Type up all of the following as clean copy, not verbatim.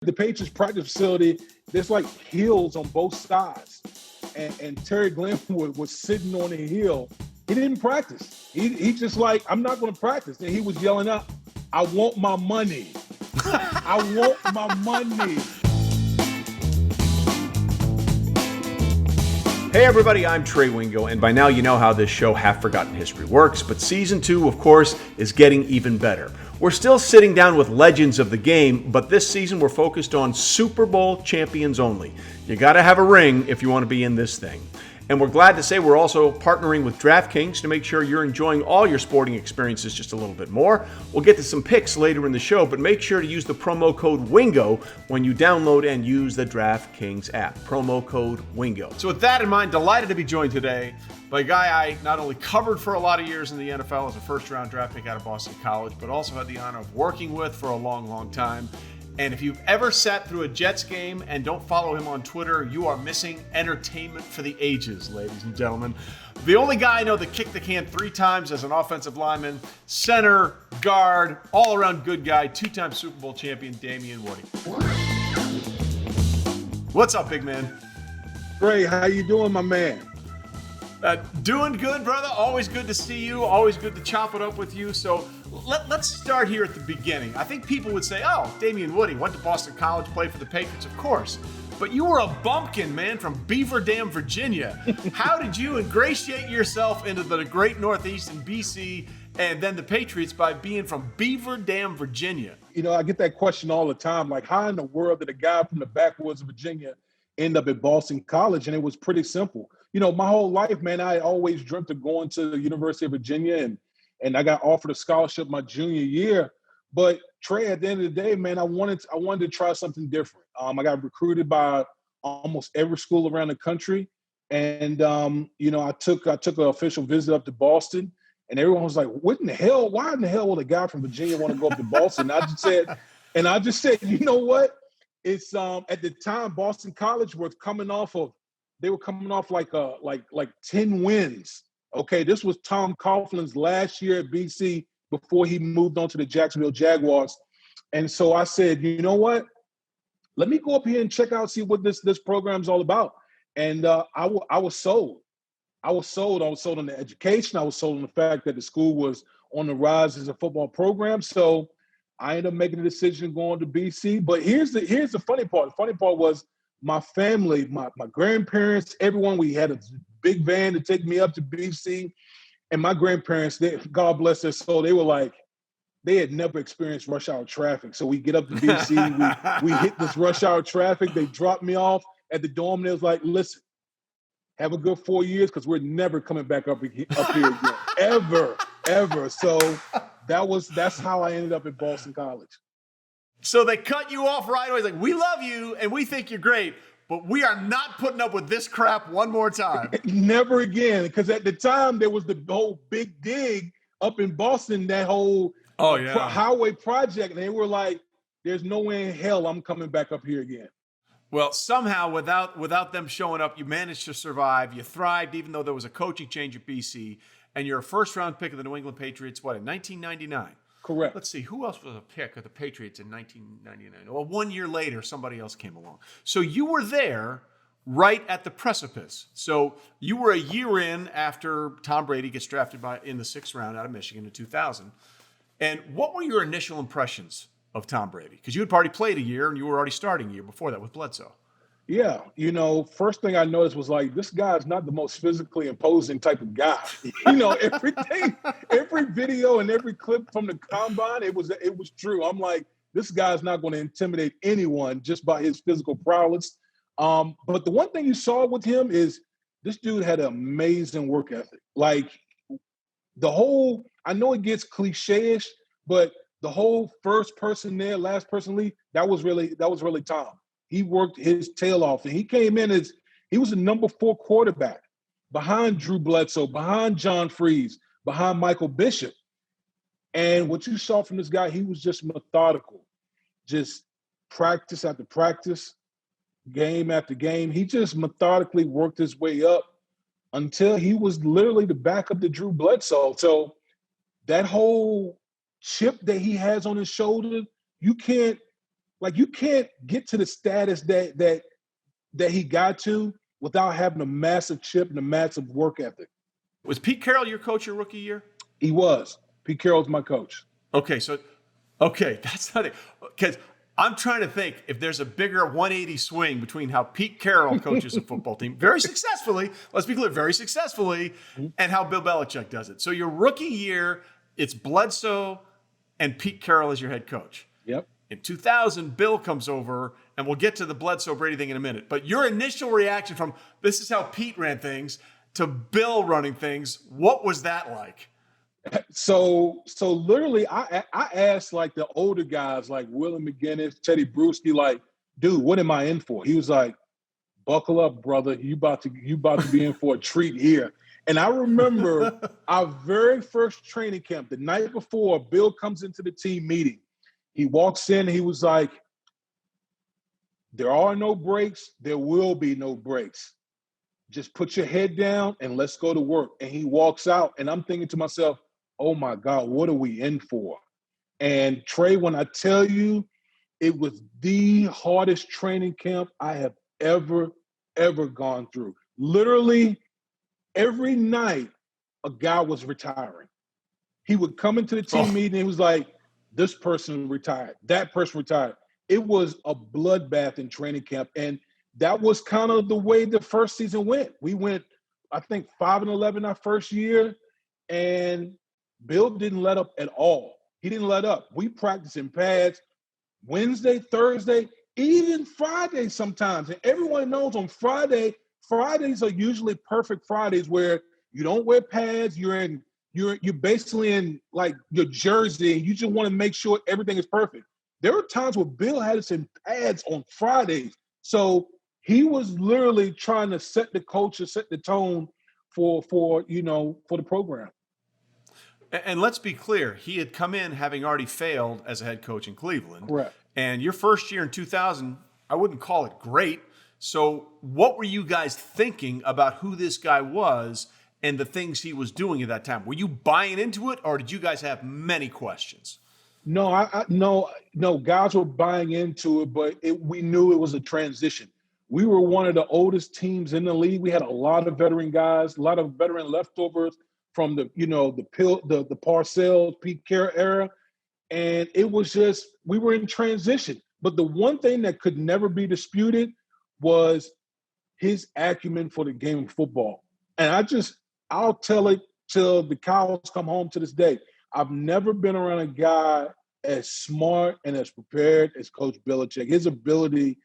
the Patriots practice facility, there's like hills on both sides. And Terry Glenn was sitting on the hill. He didn't practice. He just like, I'm not going to practice. And he was yelling out, I want my money. I want my money. Hey everybody, I'm Trey Wingo, and by now you know how this show Half Forgotten History works, but Season 2, of course, is getting even better. We're still sitting down with legends of the game, but this season we're focused on Super Bowl champions only. You gotta have a ring if you want to be in this thing. And we're glad to say we're also partnering with DraftKings to make sure you're enjoying all your sporting experiences just a little bit more. We'll get to some picks later in the show, but make sure to use the promo code WINGO when you download and use the DraftKings app. Promo code WINGO. So with that in mind, delighted to be joined today by a guy I not only covered for a lot of years in the NFL as a first-round draft pick out of Boston College, but also had the honor of working with for a long, long time. And if you've ever sat through a Jets game and don't follow him on Twitter, you are missing entertainment for the ages, ladies and gentlemen. The only guy I know that kicked the can 3 times as an offensive lineman, center, guard, all-around good guy, 2-time Super Bowl champion, Damien Woody. What's up, big man? Ray, how you doing, my man? Doing good, brother. Always good to see you. Always good to chop it up with you. So let's start here at the beginning. I think people would say, oh, Damien Woody went to Boston College, played for the Patriots, of course. But you were a bumpkin, man, from Beaver Dam, Virginia. How did you ingratiate yourself into the great Northeast in BC and then the Patriots by being from Beaver Dam, Virginia? You know, I get that question all the time. Like, how in the world did a guy from the backwoods of Virginia end up at Boston College? And it was pretty simple. You know, my whole life, man, I always dreamt of going to the University of Virginia, and I got offered a scholarship my junior year. But Trey, at the end of the day, man, I wanted to try something different. I got recruited by almost every school around the country, and you know, I took an official visit up to Boston, and everyone was like, "What in the hell? Why in the hell would a guy from Virginia want to go up to Boston?" And I just said, you know what? It's at the time Boston College was coming off like 10 wins. Okay, this was Tom Coughlin's last year at BC before he moved on to the Jacksonville Jaguars. And so I said, you know what? Let me go up here and check out, see what this program's all about. And I was sold. I was sold. I was sold on the education. I was sold on the fact that the school was on the rise as a football program. So I ended up making the decision going to BC. But here's the funny part. The funny part was my family, my grandparents, everyone, we had a big van to take me up to BC. And my grandparents, God bless their soul, they were like, they had never experienced rush hour traffic. So we get up to BC, we hit this rush hour traffic. They dropped me off at the dorm. And they was like, listen, have a good 4 years because we're never coming back up here again. Ever. So that's how I ended up at Boston College. So they cut you off right away. It's like, we love you and we think you're great, but we are not putting up with this crap one more time. Never again. Because at the time, there was the whole big dig up in Boston, that whole highway project. And they were like, there's no way in hell I'm coming back up here again. Well, somehow, without them showing up, you managed to survive. You thrived, even though there was a coaching change at BC. And you're a first-round pick of the New England Patriots, in 1999? Correct. Let's see, who else was a pick of the Patriots in 1999? Well, 1 year later, somebody else came along. So you were there right at the precipice. So you were a year in after Tom Brady gets drafted in the 6th round out of Michigan in 2000. And what were your initial impressions of Tom Brady? Because you had already played a year and you were already starting a year before that with Bledsoe. Yeah, you know, first thing I noticed was like, this guy's not the most physically imposing type of guy. You know, every video and every clip from the combine, it was true. I'm like, this guy's not going to intimidate anyone just by his physical prowess. But the one thing you saw with him is this dude had an amazing work ethic. Like I know it gets cliche-ish, but the whole first person there, last person leave, that was really Tom. He worked his tail off, and he came in he was the number 4 quarterback behind Drew Bledsoe, behind John Freeze, behind Michael Bishop. And what you saw from this guy, he was just methodical, just practice after practice, game after game. He just methodically worked his way up until he was literally the backup to Drew Bledsoe. So that whole chip that he has on his shoulder, you can't Like, you can't get to the status that he got to without having a massive chip and a massive work ethic. Was Pete Carroll your coach your rookie year? He was. Pete Carroll's my coach. Okay, that's not it. Because I'm trying to think if there's a bigger 180 swing between how Pete Carroll coaches a football team very successfully, let's be clear, very successfully, and how Bill Belichick does it. So your rookie year, it's Bledsoe and Pete Carroll as your head coach. Yep. In 2000, Bill comes over, and we'll get to the Bledsoe Brady thing in a minute. But your initial reaction from this is how Pete ran things to Bill running things, what was that like? So literally, I asked like the older guys, like Willie McGinnis, Teddy Bruschi, like, dude, what am I in for? He was like, buckle up, brother. You about to be in for a treat here. And I remember our very first training camp, the night before, Bill comes into the team meeting. He walks in, he was like, there are no breaks. There will be no breaks. Just put your head down and let's go to work. And he walks out, and I'm thinking to myself, oh my God, what are we in for? And Trey, when I tell you, it was the hardest training camp I have ever gone through. Literally, every night, a guy was retiring. He would come into the team meeting, and he was like, this person retired, that person retired. It was a bloodbath in training camp, and that was kind of the way the first season went. We went, I think, 5-11 our first year, and Bill didn't let up at all. He didn't let up. We practiced in pads Wednesday, Thursday, even Friday sometimes. And everyone knows on Fridays are usually perfect Fridays where you don't wear pads. You're basically in like your jersey, and you just want to make sure everything is perfect. There were times where Bill had us in pads on Fridays. So he was literally trying to set the culture, set the tone for the program. And let's be clear, he had come in having already failed as a head coach in Cleveland. Correct. And your first year in 2000, I wouldn't call it great. So what were you guys thinking about who this guy was and the things he was doing at that time? Were you buying into it, or did you guys have many questions? No, no, guys were buying into it, but we knew it was a transition. We were one of the oldest teams in the league. We had a lot of veteran guys, a lot of veteran leftovers from the Parcells, Pete Carroll era. And it was just, we were in transition. But the one thing that could never be disputed was his acumen for the game of football. And I'll tell it till the cows come home to this day. I've never been around a guy as smart and as prepared as Coach Belichick. His ability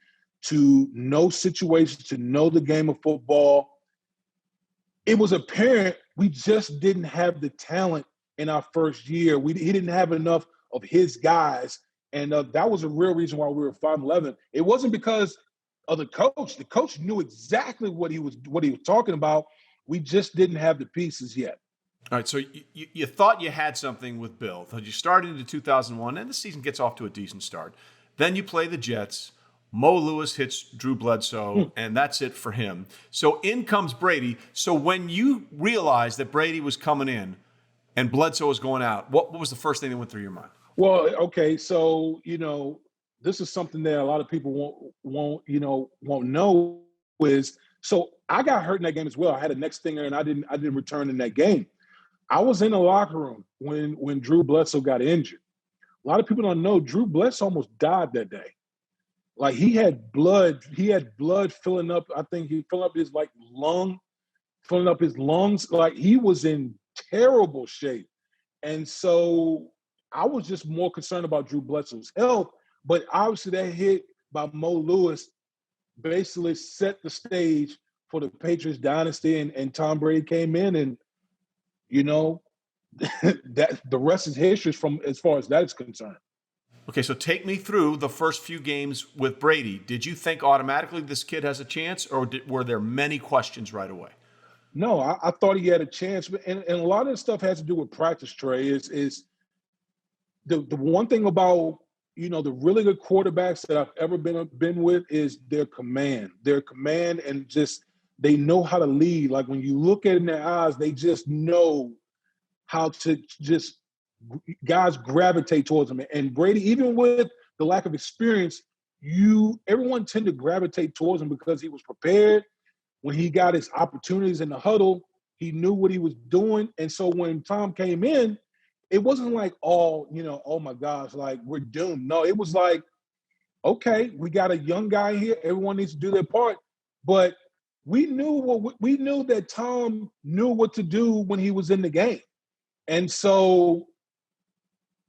to know situations, to know the game of football. It was apparent we just didn't have the talent in our first year. He didn't have enough of his guys, and that was a real reason why we were 5-11. It wasn't because of the coach. The coach knew exactly what he was talking about. We just didn't have the pieces yet. All right, so you thought you had something with Bill. You started into 2001, and the season gets off to a decent start. Then you play the Jets. Mo Lewis hits Drew Bledsoe, and that's it for him. So in comes Brady. So when you realized that Brady was coming in and Bledsoe was going out, what was the first thing that went through your mind? Well, okay, so, this is something that a lot of people won't know is, so I got hurt in that game as well. I had a neck stinger, and I didn't return in that game. I was in the locker room when Drew Bledsoe got injured. A lot of people don't know Drew Bledsoe almost died that day. Like he had blood filling up. I think he filled up his filling up his lungs. Like he was in terrible shape. And so I was just more concerned about Drew Bledsoe's health. But obviously that hit by Mo Lewis basically set the stage for the Patriots dynasty, and Tom Brady came in, and that the rest is history from as far as that is concerned. Okay, so take me through the first few games with Brady. Did you think automatically this kid has a chance, or were there many questions right away? No, I thought he had a chance, and a lot of this stuff has to do with practice. Trey is the one thing about the really good quarterbacks that I've ever been with is their command, and just they know how to lead. Like when you look at it in their eyes, they just know how to just guys gravitate towards him. And Brady, even with the lack of experience, everyone tended to gravitate towards him because he was prepared. When he got his opportunities in the huddle, he knew what he was doing. And so when Tom came in, it wasn't like, oh my gosh, like we're doomed. No, it was like, okay, we got a young guy here. Everyone needs to do their part. But we knew that Tom knew what to do when he was in the game. And so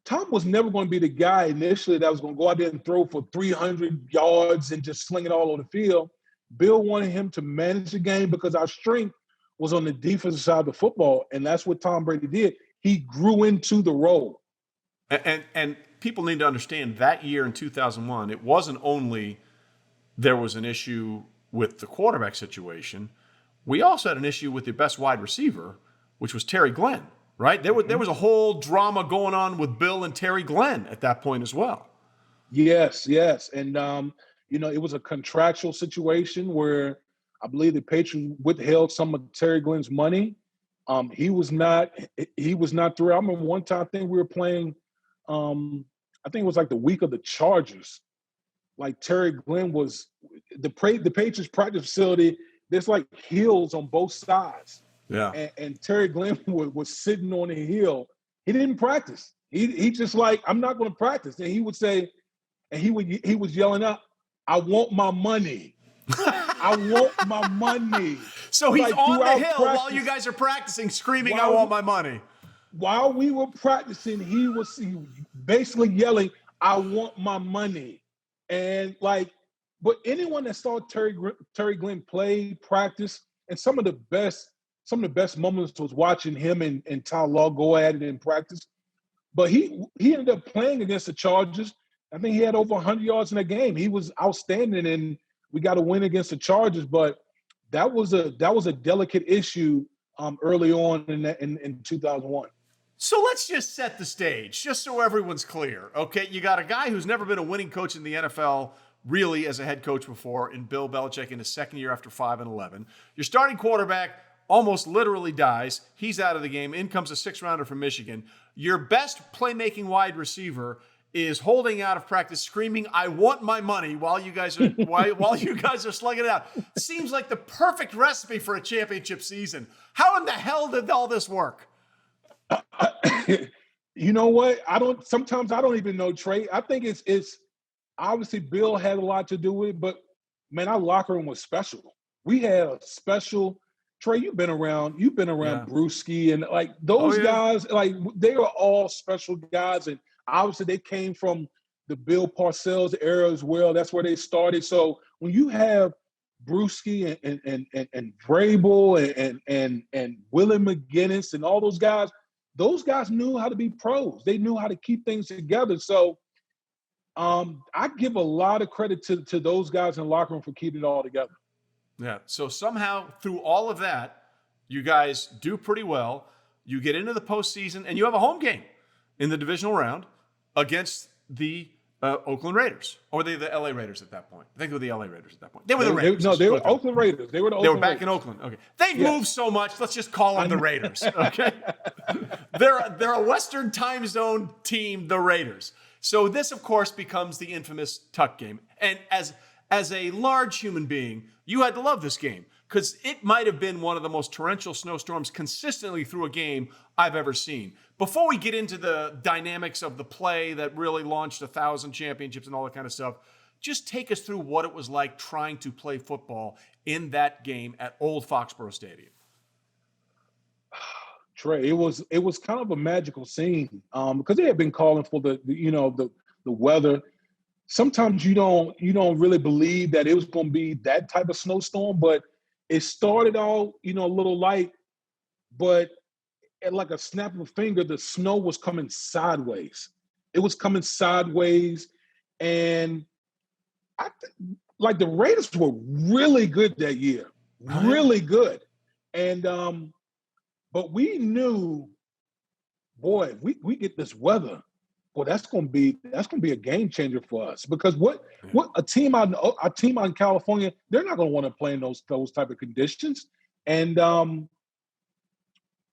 Tom was never going to be the guy initially that was going to go out there and throw for 300 yards and just sling it all over the field. Bill wanted him to manage the game because our strength was on the defensive side of the football, and that's what Tom Brady did. He grew into the role. And people need to understand that year in 2001, it wasn't only there was an issue with the quarterback situation. We also had an issue with the best wide receiver, which was Terry Glenn, right? There was a whole drama going on with Bill and Terry Glenn at that point as well. Yes. And, it was a contractual situation where I believe the Patriots withheld some of Terry Glenn's money. He was not through. I remember one time, I think we were playing, I think it was like the week of the Chargers. Like Terry Glenn was the Patriots practice facility. There's like hills on both sides. Yeah. And Terry Glenn was sitting on the hill. He didn't practice. He just like, I'm not going to practice. And he would say, and he was yelling out, "I want my money. I want my money." So he's like, on the hill while you guys are practicing, screaming, "I want my money." While we were practicing, he was basically yelling, "I want my money." And like, but anyone that saw Terry Glenn play, practice, and some of the best moments was watching him and Ty Law go at it in practice. But he ended up playing against the Chargers. I think he had over 100 yards in that game. He was outstanding, and we got a win against the Chargers. But that was a delicate issue early on in 2001. So let's just set the stage, just so everyone's clear. Okay, you got a guy who's never been a winning coach in the NFL, really, as a head coach before, in Bill Belichick in his second year after 5-11. Your starting quarterback almost literally dies. He's out of the game. In comes a sixth-rounder from Michigan. Your best playmaking wide receiver is holding out of practice, screaming, "I want my money," while you guys are slugging it out. Seems like the perfect recipe for a championship season. How in the hell did all this work? You know what? Sometimes I don't even know, Trey. I think it's obviously Bill had a lot to do with it, but man, our locker room was special. We had a special. Trey, you've been around yeah. Brewski and like those guys, like they are all special guys. And obviously they came from the Bill Parcells era as well. That's where they started. So when you have Brewski and Vrabel and Willie McGinnis and all those guys knew how to be pros. They knew how to keep things together. So I give a lot of credit to those guys in the locker room for keeping it all together. Yeah. So somehow through all of that, you guys do pretty well. You get into the postseason and you have a home game in the divisional round against the Oakland Raiders. Or were they the LA Raiders at that point? I think they were the LA Raiders at that point. They were the Raiders. They were Oakland Raiders. They were back in Oakland. Okay. They've moved so much. Let's just call them the Raiders. Okay. They're a Western time zone team, the Raiders. So this, of course, becomes the infamous tuck game. And as a large human being, you had to love this game because it might have been one of the most torrential snowstorms consistently through a game I've ever seen. Before we get into the dynamics of the play that really launched 1,000 championships and all that kind of stuff, just take us through what it was like trying to play football in that game at Old Foxborough Stadium. Trey, it was kind of a magical scene because they had been calling for the weather. Sometimes you don't really believe that it was going to be that type of snowstorm, but it started out, a little light, but at like a snap of a finger, the snow was coming sideways. It was coming sideways, and the Raiders were really good that year, really good, and but we knew, boy, if we get this weather. Well, that's going to be a game changer for us because what a team out in California, they're not going to want to play in those type of conditions. And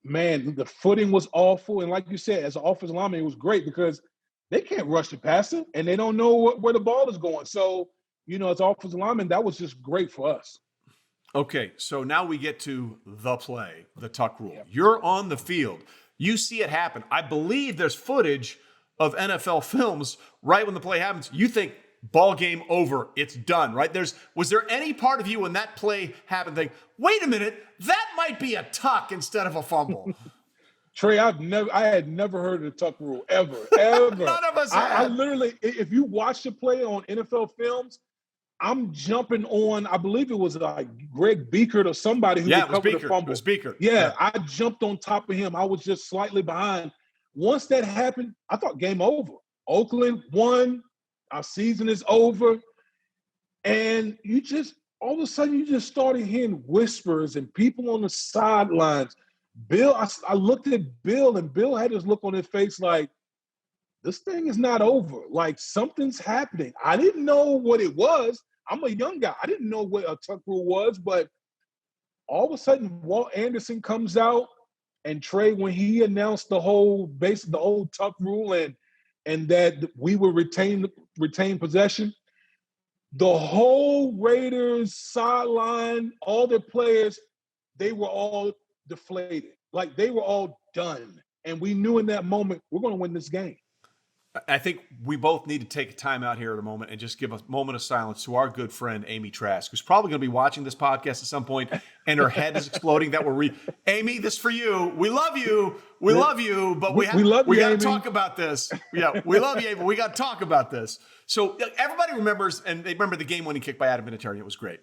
man, the footing was awful. And like you said, as an offensive lineman, it was great because they can't rush the passer, and they don't know where the ball is going. So, as offensive linemen, that was just great for us. Okay, so now we get to the play, the tuck rule. Yep. You're on the field. You see it happen. I believe there's footage of NFL films right when the play happens. You think, ball game over, it's done, right? Was there any part of you when that play happened think, wait a minute, that might be a tuck instead of a fumble? Trey, I had never heard of the tuck rule, ever. None of us had. I literally, if you watch the play on NFL films, I'm jumping on, I believe it was like Greg Beekert or somebody who recovered the fumble. It was Beekert. Yeah, I jumped on top of him. I was just slightly behind. Once that happened, I thought game over. Oakland won. Our season is over. And all of a sudden, you just started hearing whispers and people on the sidelines. Bill, I looked at Bill, and Bill had this look on his face like, this thing is not over. Like, something's happening. I didn't know what it was. I'm a young guy. I didn't know what a tuck rule was, but all of a sudden, Walt Anderson comes out, and Trey, when he announced the old tuck rule and that we would retain possession, the whole Raiders sideline, all their players, they were all deflated. Like, they were all done. And we knew in that moment, we're going to win this game. I think we both need to take a time out here at a moment and just give a moment of silence to our good friend, Amy Trask, who's probably going to be watching this podcast at some point, and her head is exploding. Amy, this is for you. We love you. We love you, but we got to talk about this. Yeah, we love you, Amy, but we got to talk about this. So everybody remembers, and they remember the game-winning kick by Adam Vinatieri. It was great.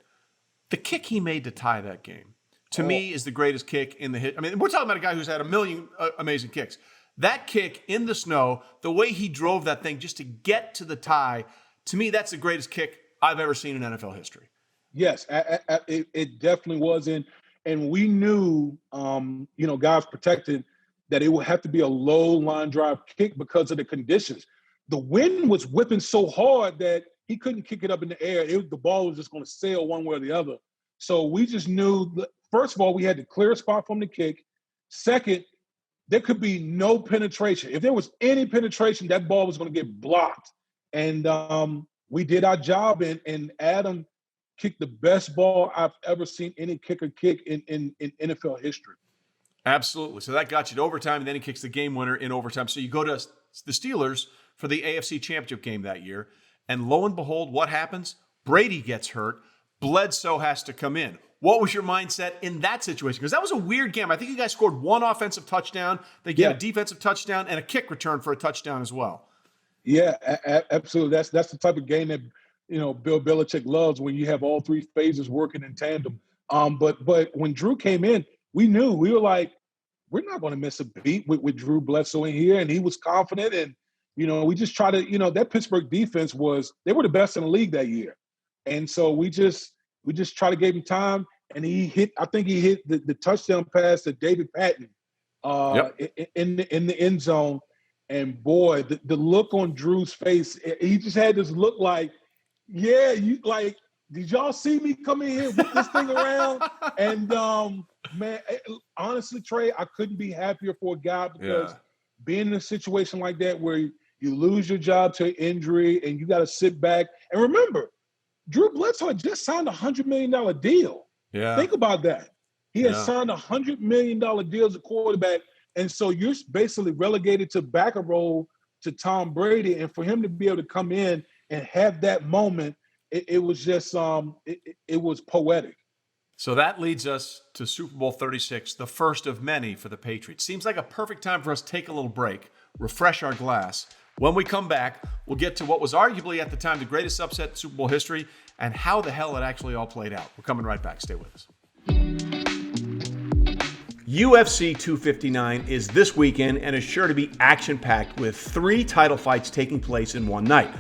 The kick he made to tie that game, to me, is the greatest kick in the hit. I mean, we're talking about a guy who's had a million amazing kicks. That kick in the snow, the way he drove that thing just to get to the tie, to me, that's the greatest kick I've ever seen in NFL history. Yes, it definitely was. And we knew, guys protected that it would have to be a low line drive kick because of the conditions. The wind was whipping so hard that he couldn't kick it up in the air. The ball was just going to sail one way or the other. So we just knew, first of all, we had to clear a spot from the kick. Second, there could be no penetration. If there was any penetration, that ball was going to get blocked. And we did our job, and Adam kicked the best ball I've ever seen any kicker kick in NFL history. Absolutely. So that got you to overtime, and then he kicks the game winner in overtime. So you go to the Steelers for the AFC Championship game that year, and lo and behold, what happens? Brady gets hurt. Bledsoe has to come in. What was your mindset in that situation? Because that was a weird game. I think you guys scored one offensive touchdown. They get a defensive touchdown and a kick return for a touchdown as well. Yeah, absolutely. That's the type of game that Bill Belichick loves, when you have all three phases working in tandem. But when Drew came in, we knew, we were like, we're not going to miss a beat with Drew Bledsoe in here, and he was confident. And we just try to that Pittsburgh defense they were the best in the league that year, and so we just try to give him time. And he hit the touchdown pass to David Patton in the end zone. And boy, the look on Drew's face, he just had this look like, yeah, did y'all see me come in here with this thing around? And man, honestly, Trey, I couldn't be happier for a guy, because being in a situation like that where you lose your job to an injury and you got to sit back. And remember, Drew Bledsoe had just signed a $100 million deal. Yeah. Think about that. He had signed a $100 million deal as a quarterback. And so you're basically relegated to backer role to Tom Brady. And for him to be able to come in and have that moment, it was just it was poetic. So that leads us to Super Bowl XXXVI, the first of many for the Patriots. Seems like a perfect time for us to take a little break, refresh our glass. When we come back, we'll get to what was arguably at the time the greatest upset in Super Bowl history and how the hell it actually all played out. We're coming right back. Stay with us. UFC 259 is this weekend and is sure to be action-packed with 3 title fights taking place in one night.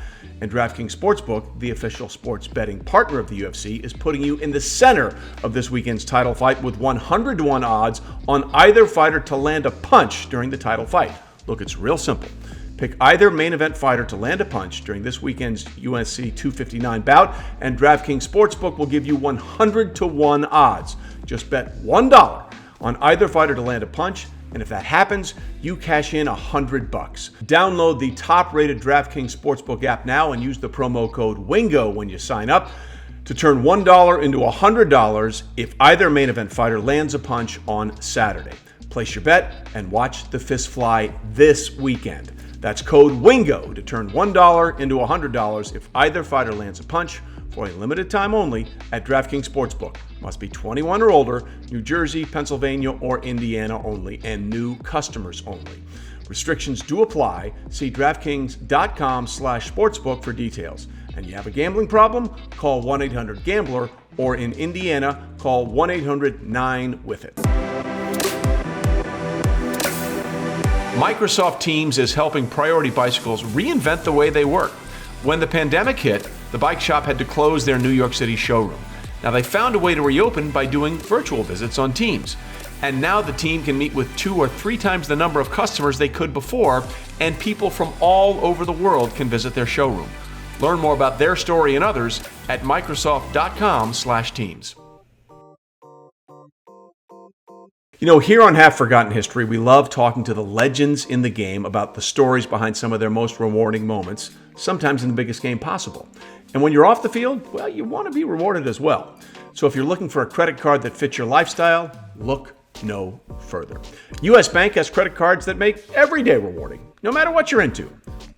And DraftKings Sportsbook, the official sports betting partner of the UFC, is putting you in the center of this weekend's title fight with 100-to-1 odds on either fighter to land a punch during the title fight. Look, it's real simple. Pick either main event fighter to land a punch during this weekend's UFC 259 bout, and DraftKings Sportsbook will give you 100-to-1 odds. Just bet $1 on either fighter to land a punch, And if that happens, you cash in $100. Download the top-rated DraftKings Sportsbook app now and use the promo code WINGO when you sign up to turn $1 into $100 if either main event fighter lands a punch on Saturday. Place your bet and watch the fist fly this weekend. That's code WINGO to turn $1 into $100 if either fighter lands a punch for a limited time only at DraftKings Sportsbook. Must be 21 or older, New Jersey, Pennsylvania, or Indiana only, and new customers only. Restrictions do apply. See DraftKings.com/sportsbook for details. And you have a gambling problem? Call 1-800-GAMBLER, or in Indiana, call 1-800-9-WITH-IT. Microsoft Teams is helping Priority Bicycles reinvent the way they work. When the pandemic hit, the bike shop had to close their New York City showroom. Now they found a way to reopen by doing virtual visits on Teams. And now the team can meet with 2 or 3 times the number of customers they could before, and people from all over the world can visit their showroom. Learn more about their story and others at Microsoft.com/Teams. You know, here on Half Forgotten History, we love talking to the legends in the game about the stories behind some of their most rewarding moments, sometimes in the biggest game possible. And when you're off the field, well, you want to be rewarded as well. So if you're looking for a credit card that fits your lifestyle, look no further. U.S. Bank has credit cards that make every day rewarding, no matter what you're into.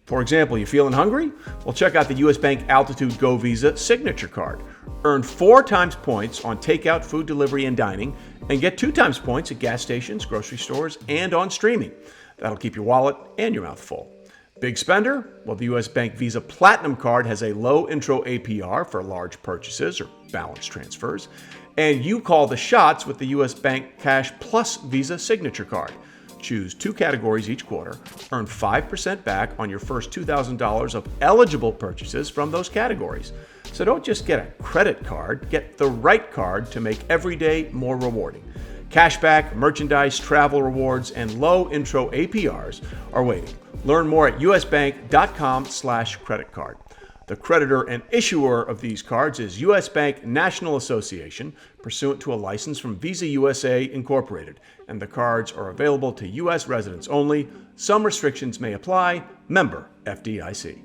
For example, you feeling hungry? Well, check out the U.S. Bank Altitude Go Visa Signature Card. Earn 4 times points on takeout, food delivery, and dining, and get 2 times points at gas stations, grocery stores, and on streaming. That'll keep your wallet and your mouth full. Big spender? Well, the U.S. Bank Visa Platinum Card has a low intro APR for large purchases or balance transfers. And you call the shots with the U.S. Bank Cash Plus Visa Signature Card. Choose 2 categories each quarter. Earn 5% back on your first $2,000 of eligible purchases from those categories. So don't just get a credit card, get the right card to make every day more rewarding. Cashback, merchandise, travel rewards, and low intro APRs are waiting. Learn more at usbank.com/creditcard. The creditor and issuer of these cards is U.S. Bank National Association, pursuant to a license from Visa USA Incorporated, and the cards are available to U.S. residents only. Some restrictions may apply. Member FDIC.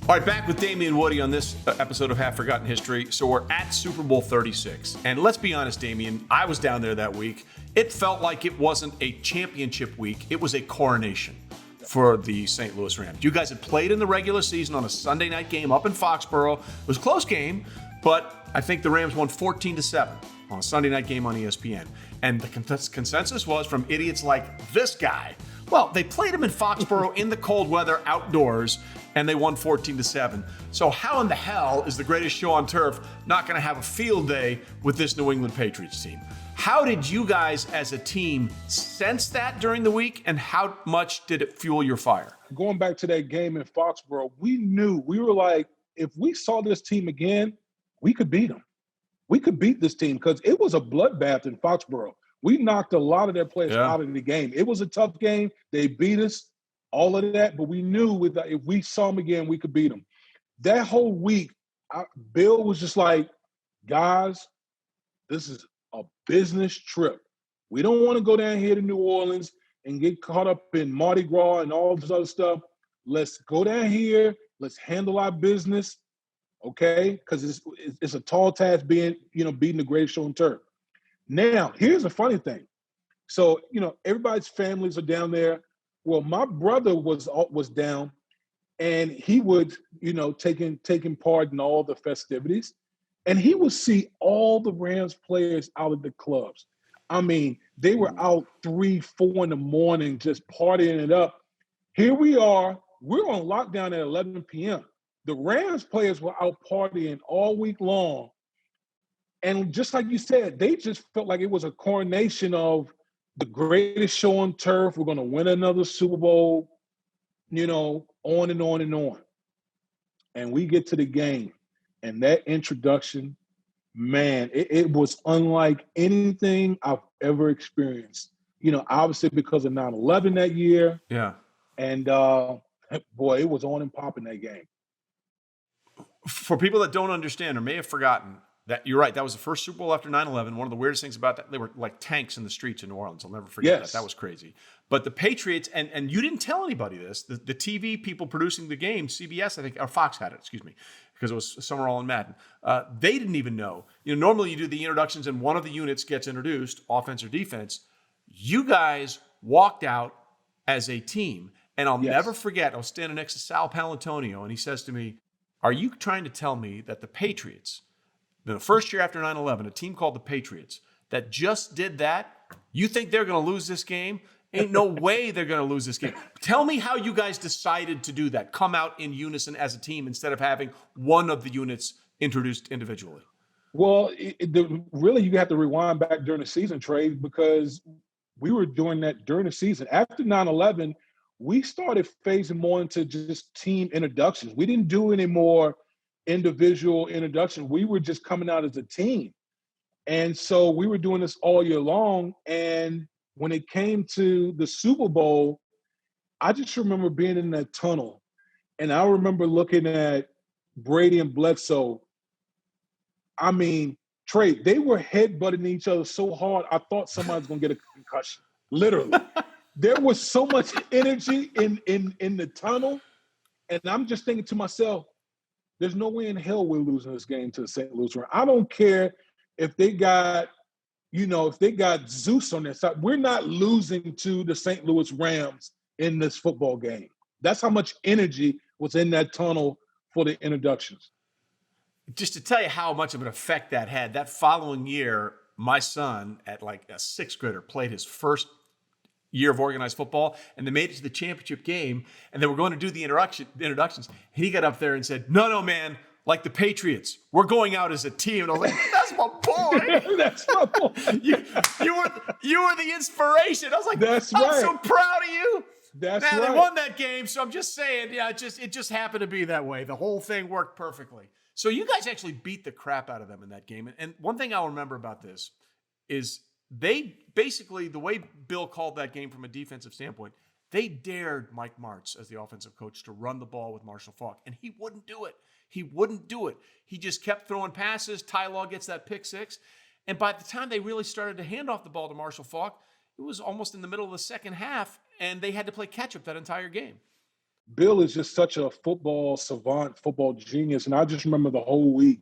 All right, back with Damien Woody on this episode of Half Forgotten History. So we're at Super Bowl 36. And let's be honest, Damien, I was down there that week. It felt like it wasn't a championship week. It was a coronation for the St. Louis Rams. You guys had played in the regular season on a Sunday night game up in Foxborough. It was a close game, but I think the Rams won 14-7 on a Sunday night game on ESPN. And the consensus was from idiots like this guy. Well, they played him in Foxborough in the cold weather outdoors, and they won 14-7. So how in the hell is the greatest show on turf not going to have a field day with this New England Patriots team? How did you guys as a team sense that during the week, and how much did it fuel your fire? Going back to that game in Foxborough, we were like, if we saw this team again, we could beat them. We could beat this team because it was a bloodbath in Foxborough. We knocked a lot of their players out of the game. It was a tough game. They beat us, all of that, but we knew if we saw them again, we could beat them. That whole week, Bill was just like, guys, this is a business trip. We don't want to go down here to New Orleans and get caught up in Mardi Gras and all this other stuff. Let's go down here. Let's handle our business, okay? Because it's a tall task beating the greatest show on turf. Now, here's a funny thing. So, everybody's families are down there. Well, my brother was down, and he would, taking part in all the festivities, and he would see all the Rams players out of the clubs. I mean, they were out 3, 4 in the morning just partying it up. Here we are. We're on lockdown at 11 p.m. The Rams players were out partying all week long. And just like you said, they just felt like it was a coronation of the greatest show on turf. We're going to win another Super Bowl, on and on and on. And we get to the game, and that introduction, man, it was unlike anything I've ever experienced. Obviously because of 9/11 that year. Yeah. And, boy, it was on and popping that game. For people that don't understand or may have forgotten, That you're right. That was the first Super Bowl after 9/11. One of the weirdest things about that, they were like tanks in the streets in New Orleans. I'll never forget that. That was crazy. But the Patriots, and you didn't tell anybody this. The TV people producing the game, CBS, I think, or Fox had it. Excuse me, because it was Summerall and Madden. They didn't even know. Normally you do the introductions and one of the units gets introduced, offense or defense. You guys walked out as a team, and I'll never forget. I was standing next to Sal Palantonio, and he says to me, "Are you trying to tell me that the Patriots?" The first year after 9/11, a team called the Patriots that just did that, you think they're going to lose this game? Ain't no way they're going to lose this game. Tell me how you guys decided to do that, come out in unison as a team instead of having one of the units introduced individually. Well, really, you have to rewind back during the season, Trey, because we were doing that during the season. After 9/11, we started phasing more into just team introductions. We didn't do any more individual introduction. We were just coming out as a team. And so we were doing this all year long. And when it came to the Super Bowl, I just remember being in that tunnel. And I remember looking at Brady and Bledsoe. I mean, Trey, they were headbutting each other so hard, I thought somebody was going to get a concussion. Literally. There was so much energy in the tunnel. And I'm just thinking to myself, there's no way in hell we're losing this game to the St. Louis Rams. I don't care if they got, if they got Zeus on their side. We're not losing to the St. Louis Rams in this football game. That's how much energy was in that tunnel for the introductions. Just to tell you how much of an effect that had, that following year, my son, at like a sixth grader, played his first year of organized football, and they made it to the championship game, and they were going to do the introductions. And he got up there and said, no, man, like the Patriots, we're going out as a team. And I was like, that's my boy. That's my boy. you were the inspiration. I was like, I'm so proud of you. That's right. They won that game, so I'm just saying, it just happened to be that way. The whole thing worked perfectly. So you guys actually beat the crap out of them in that game. And one thing I'll remember about this is they basically, the way Bill called that game from a defensive standpoint, they dared Mike Martz as the offensive coach to run the ball with Marshall Faulk, and he wouldn't do it. He just kept throwing passes. Ty Law gets that pick six. And by the time they really started to hand off the ball to Marshall Faulk, it was almost in the middle of the second half, and they had to play catch-up that entire game. Bill is just such a football savant, football genius. And I just remember the whole week,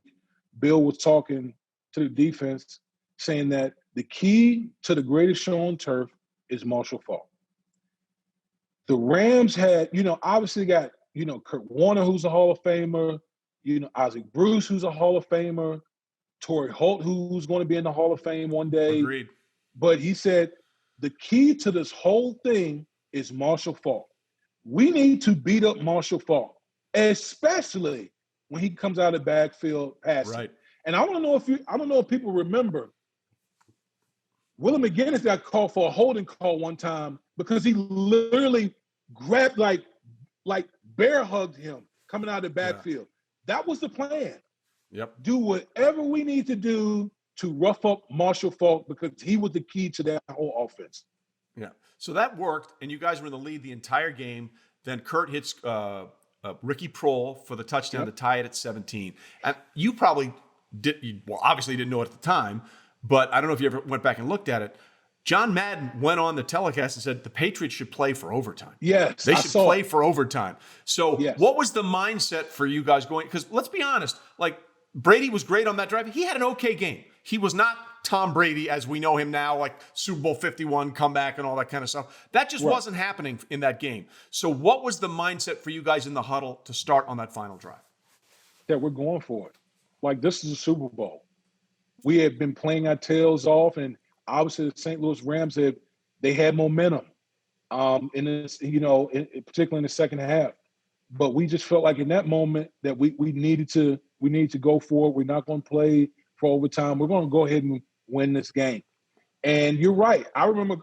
Bill was talking to the defense, saying that the key to the greatest show on turf is Marshall Faulk. The Rams had, obviously got, Kurt Warner, who's a Hall of Famer, Isaac Bruce, who's a Hall of Famer, Torrey Holt, who's going to be in the Hall of Fame one day. Agreed. But he said the key to this whole thing is Marshall Faulk. We need to beat up Marshall Faulk, especially when he comes out of the backfield passing. Right. And I don't know if people remember, Willie McGinnis got called for a holding call one time because he literally grabbed, like bear hugged him coming out of the backfield. Yeah. That was the plan. Yep. Do whatever we need to do to rough up Marshall Faulk because he was the key to that whole offense. Yeah. So that worked, and you guys were in the lead the entire game. Then Kurt hits Ricky Prohl for the touchdown to tie it at 17. And you probably obviously didn't know it at the time, but I don't know if you ever went back and looked at it. John Madden went on the telecast and said the Patriots should play for overtime. Yes, they should play for overtime. So what was the mindset for you guys going? Because let's be honest, like Brady was great on that drive. He had an okay game. He was not Tom Brady as we know him now, like Super Bowl 51 comeback and all that kind of stuff. That just wasn't happening in that game. So what was the mindset for you guys in the huddle to start on that final drive? That we're going for it. Like, this is a Super Bowl. We had been playing our tails off, and obviously the St. Louis Rams had momentum in this, particularly in the second half. But we just felt like in that moment that we needed to go for it. We're not going to play for overtime. We're going to go ahead and win this game. And you're right. I remember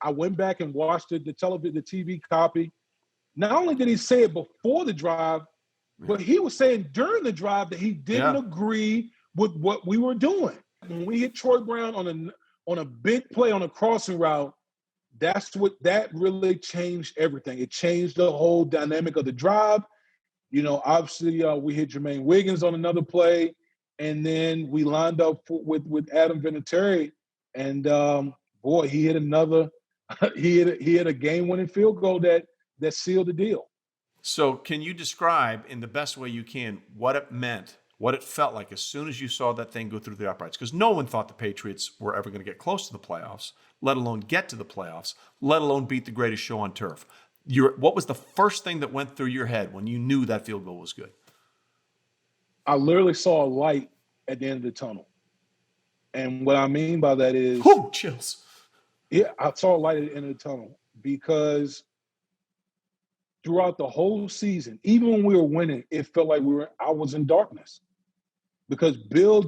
I went back and watched the TV copy. Not only did he say it before the drive, but he was saying during the drive that he didn't agree with what we were doing. When we hit Troy Brown on a big play on a crossing route, that really changed everything. It changed the whole dynamic of the drive. Obviously we hit Jermaine Wiggins on another play. And then we lined up with Adam Vinatieri, and boy, he hit another. he hit a game-winning field goal that sealed the deal. So can you describe in the best way you can what it meant, what it felt like as soon as you saw that thing go through the uprights? Because no one thought the Patriots were ever going to get close to the playoffs, let alone get to the playoffs, let alone beat the greatest show on turf. What was the first thing that went through your head when you knew that field goal was good? I literally saw a light at the end of the tunnel. And what I mean by that is... Whew, chills. Yeah, I saw a light at the end of the tunnel because throughout the whole season, even when we were winning, it felt like I was in darkness. Because Bill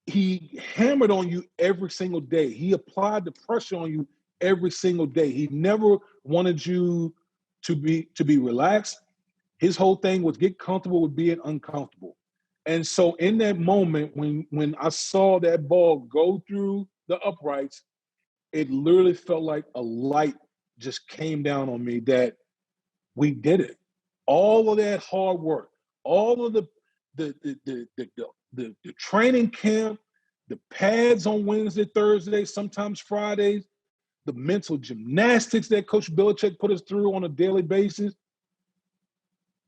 he hammered on you every single day. He applied the pressure on you every single day. He never wanted you to be relaxed. His whole thing was get comfortable with being uncomfortable. And so in that moment, when I saw that ball go through the uprights, it literally felt like a light just came down on me that we did it. All of that hard work, all of the training camp, the pads on Wednesday, Thursday, sometimes Fridays, the mental gymnastics that Coach Belichick put us through on a daily basis,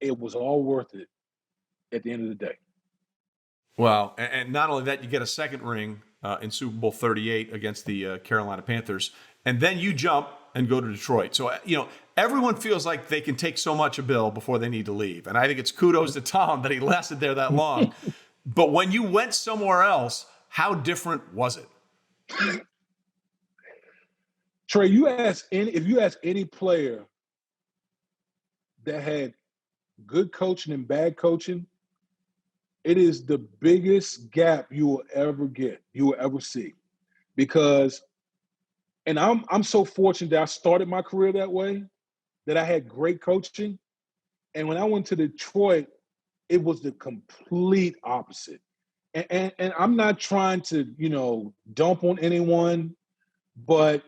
it was all worth it at the end of the day. Well, and not only that, you get a second ring in Super Bowl 38 against the Carolina Panthers, and then you jump and go to Detroit. So, everyone feels like they can take so much of Bill before they need to leave. And I think it's kudos to Tom that he lasted there that long. But when you went somewhere else, how different was it? Trey, if you ask any player that had good coaching and bad coaching, it is the biggest gap you will ever see. Because, and I'm so fortunate that I started my career that way, that I had great coaching. And when I went to Detroit, it was the complete opposite. And I'm not trying to, dump on anyone, but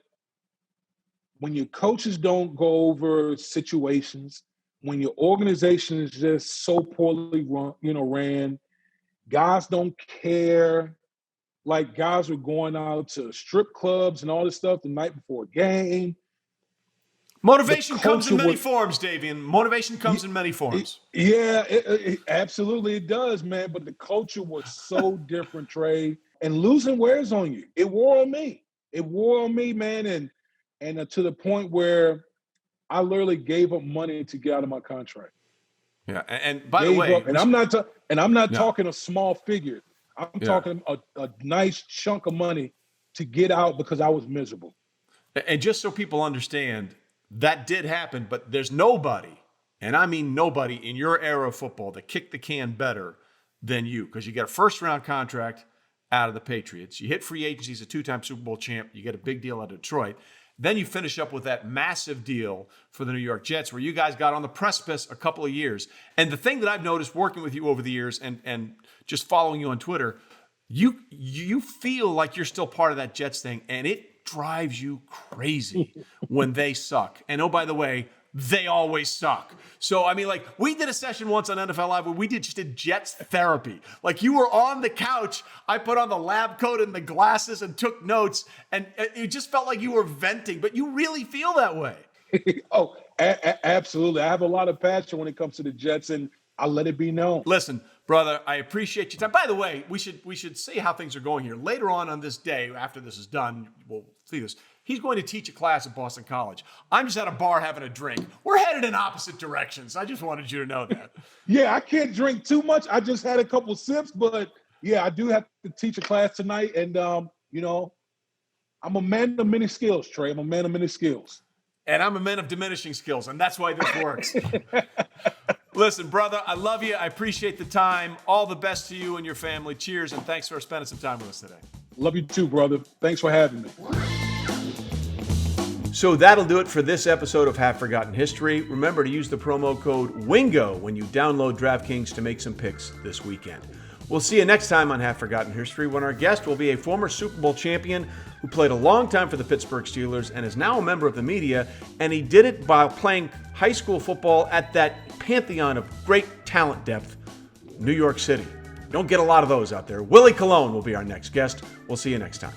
when your coaches don't go over situations, when your organization is just so poorly ran, guys don't care. Like, guys are going out to strip clubs and all this stuff the night before a game. Motivation comes in many forms, Damien. Motivation comes in many forms. It absolutely it does, man. But the culture was so different, Trey. And losing wears on you. It wore on me. It wore on me, man. And to the point where I literally gave up money to get out of my contract. Yeah, and by the way, I'm not talking a small figure. I'm talking a nice chunk of money to get out because I was miserable. And just so people understand, that did happen, but there's nobody, and I mean nobody, in your era of football that kicked the can better than you, because you got a first-round contract out of the Patriots. You hit free agency as a two-time Super Bowl champ. You get a big deal out of Detroit. Then you finish up with that massive deal for the New York Jets where you guys got on the precipice a couple of years. And the thing that I've noticed working with you over the years and just following you on Twitter, you feel like you're still part of that Jets thing, and it drives you crazy when they suck. And oh, by the way, they always suck. So, I mean, like, we did a session once on NFL Live where we just did Jets therapy. Like, you were on the couch, I put on the lab coat and the glasses and took notes, and it just felt like you were venting, but you really feel that way. Oh, absolutely. I have a lot of passion when it comes to the Jets, and I'll let it be known. Listen, brother, I appreciate your time. By the way, we should see how things are going here. Later on this day, after this is done, we'll see this. He's going to teach a class at Boston College. I'm just at a bar having a drink. We're headed in opposite directions. I just wanted you to know that. Yeah, I can't drink too much. I just had a couple sips, but yeah, I do have to teach a class tonight. And, I'm a man of many skills, Trey. I'm a man of many skills. And I'm a man of diminishing skills, and that's why this works. Listen, brother, I love you. I appreciate the time. All the best to you and your family. Cheers, and thanks for spending some time with us today. Love you too, brother. Thanks for having me. So that'll do it for this episode of Half Forgotten History. Remember to use the promo code WINGO when you download DraftKings to make some picks this weekend. We'll see you next time on Half Forgotten History when our guest will be a former Super Bowl champion who played a long time for the Pittsburgh Steelers and is now a member of the media, and he did it while playing high school football at that pantheon of great talent depth, New York City. You don't get a lot of those out there. Willie Colon will be our next guest. We'll see you next time.